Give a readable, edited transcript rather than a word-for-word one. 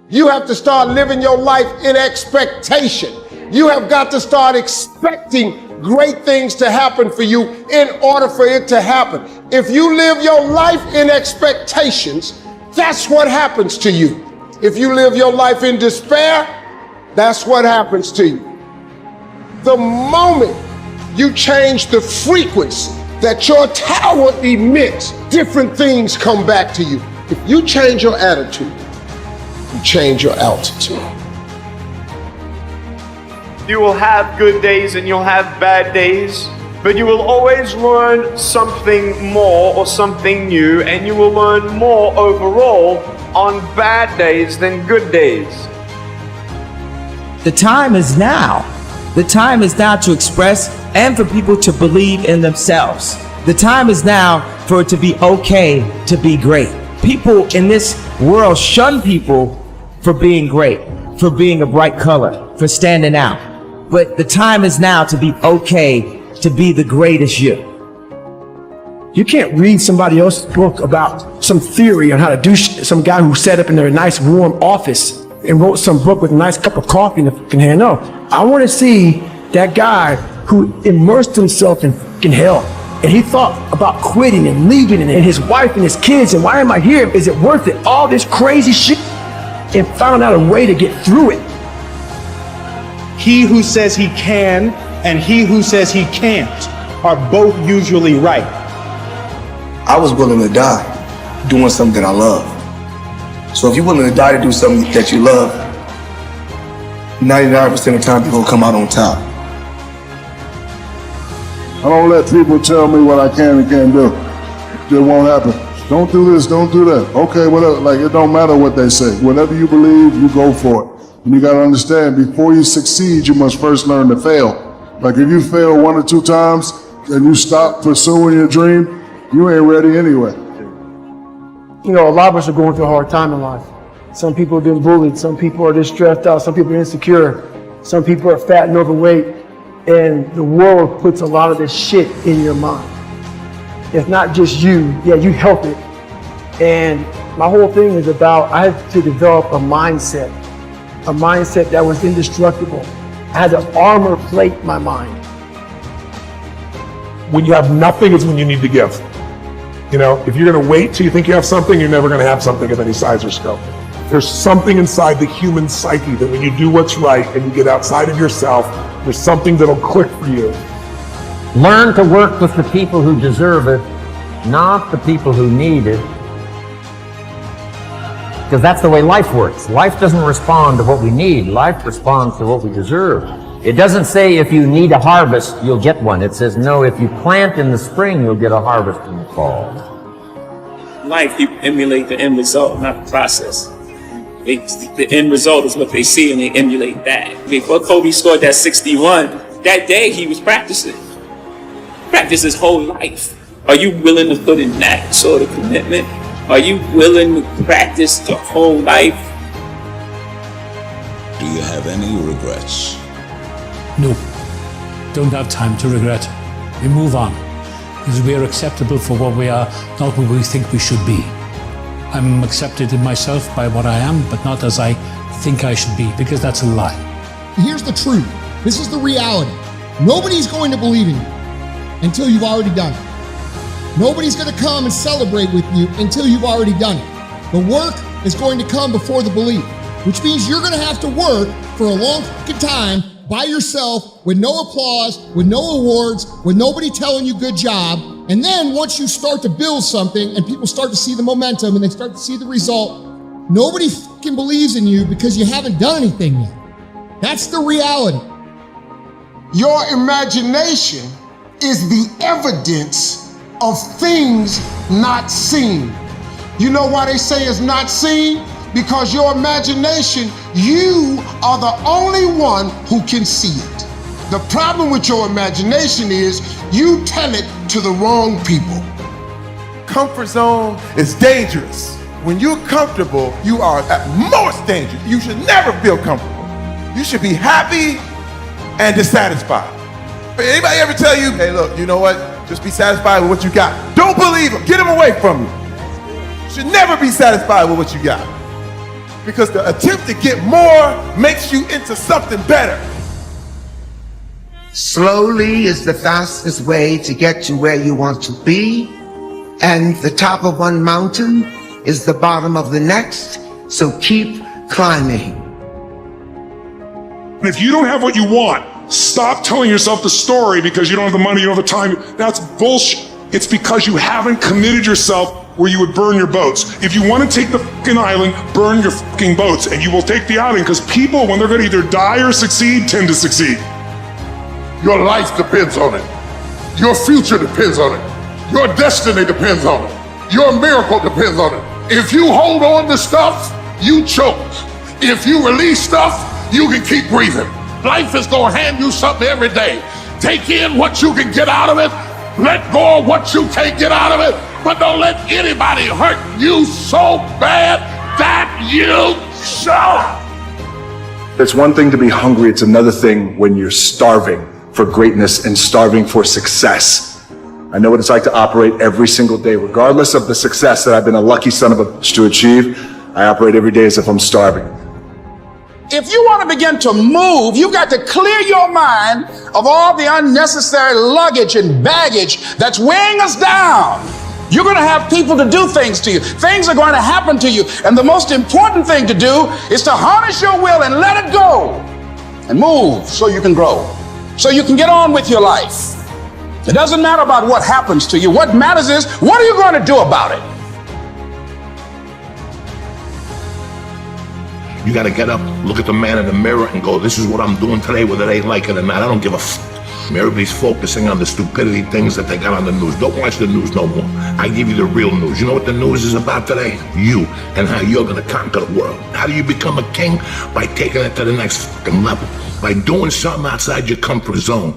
You have to start living your life in expectation. You have got to start expecting great things to happen for you in order for it to happen. If you live your life in expectations, that's what happens to you. If you live your life in despair, that's what happens to you. The moment you change the frequency that your tower emits, different things come back to you. If you change your attitude, you change your altitude. You will have good days and you'll have bad days, but you will always learn something more or something new, and you will learn more overall on bad days than good days. The time is now. The time is now to express and for people to believe in themselves. The time is now for it to be okay to be great. People in this world shun people for being great, for being a bright color, for standing out. But the time is now to be okay to be the greatest you. You can't read somebody else's book about some theory on how to do shit. Some guy who sat up in their nice warm office and wrote some book with a nice cup of coffee in the fucking hand. No, I want to see that guy who immersed himself in fucking hell. And he thought about quitting and leaving and his wife and his kids. And why am I here? Is it worth it? All this crazy shit. And found out a way to get through it. He who says he can and he who says he can't are both usually right. I was willing to die doing something that I love. So if you're willing to die to do something that you love, 99% of the time people will come out on top. I don't let people tell me what I can and can't do. It won't happen. Don't do this, don't do that. Okay, whatever. Like, it don't matter what they say. Whatever you believe, you go for it. And you gotta understand, before you succeed, you must first learn to fail. Like, if you fail 1 or 2 times and you stop pursuing your dream, you ain't ready anyway. You know, a lot of us are going through a hard time in life. Some people have been bullied. Some people are just stressed out. Some people are insecure. Some people are fat and overweight. And the world puts a lot of this shit in your mind. It's not just you. Yeah, you help it. And my whole thing is about, I had to develop a mindset that was indestructible. I had to armor plate my mind. When you have nothing is when you need to give. You know, if you're gonna wait till you think you have something, you're never gonna have something of any size or scope. There's something inside the human psyche that when you do what's right and you get outside of yourself, there's something that'll click for you. Learn to work with the people who deserve it, not the people who need it. Because that's the way life works. Life doesn't respond to what we need. Life responds to what we deserve. It doesn't say if you need a harvest, you'll get one. It says, no, if you plant in the spring, you'll get a harvest in the fall. Life, you emulate the end result, not the process. The end result is what they see, and they emulate that. Before Kobe scored that 61, that day he was practicing. Practice his whole life. Are you willing to put in that sort of commitment? Are you willing to practice the whole life? Do you have any regrets? No, don't have time to regret. We move on, because we are acceptable for what we are, not what we think we should be. I'm accepted in myself by what I am, but not as I think I should be, because that's a lie. Here's the truth. This is the reality. Nobody's going to believe in you until you've already done it. Nobody's going to come and celebrate with you until you've already done it. The work is going to come before the belief, which means you're going to have to work for a long fucking time by yourself with no applause, with no awards, with nobody telling you good job. And then once you start to build something and people start to see the momentum and they start to see the result, nobody fucking believes in you because you haven't done anything yet. That's the reality. Your imagination is the evidence of things not seen. You know why they say it's not seen? Because your imagination, you are the only one who can see it. The problem with your imagination is you tell it to the wrong people. Comfort zone is dangerous. When you're comfortable, you are at most dangerous. You should never feel comfortable. You should be happy and dissatisfied. Anybody ever tell you, hey, look, you know what? Just be satisfied with what you got. Don't believe them. Get them away from you. You should never be satisfied with what you got. Because the attempt to get more makes you into something better. Slowly is the fastest way to get to where you want to be, and the top of one mountain is the bottom of the next, so keep climbing. If you don't have what you want, stop telling yourself the story because you don't have the money, you don't have the time. That's bullshit. It's because you haven't committed yourself where you would burn your boats. If you want to take the fucking island, burn your fucking boats, and you will take the island, because people, when they're going to either die or succeed, tend to succeed. Your life depends on it. Your future depends on it. Your destiny depends on it. Your miracle depends on it. If you hold on to stuff, you choke. If you release stuff, you can keep breathing. Life is going to hand you something every day. Take in what you can get out of it. Let go of what you can't get out of it. But don't let anybody hurt you so bad that you show. It's one thing to be hungry. It's another thing when you're starving for greatness and starving for success. I know what it's like to operate every single day, regardless of the success that I've been a lucky son of a bitch to achieve. I operate every day as if I'm starving. If you want to begin to move, you got to clear your mind of all the unnecessary luggage and baggage that's weighing us down. You're going to have people to do things to you. Things are going to happen to you. And the most important thing to do is to harness your will and let it go and move so you can grow, so you can get on with your life. It doesn't matter about what happens to you. What matters is, what are you going to do about it? You gotta get up, look at the man in the mirror and go, this is what I'm doing today, whether they like it or not. I don't give a f. Everybody's focusing on the stupidity things that they got on the news. Don't watch the news no more. I give you the real news. You know what the news is about today? You, and how you're gonna conquer the world. How do you become a king? By taking it to the next fucking level. By doing something outside your comfort zone.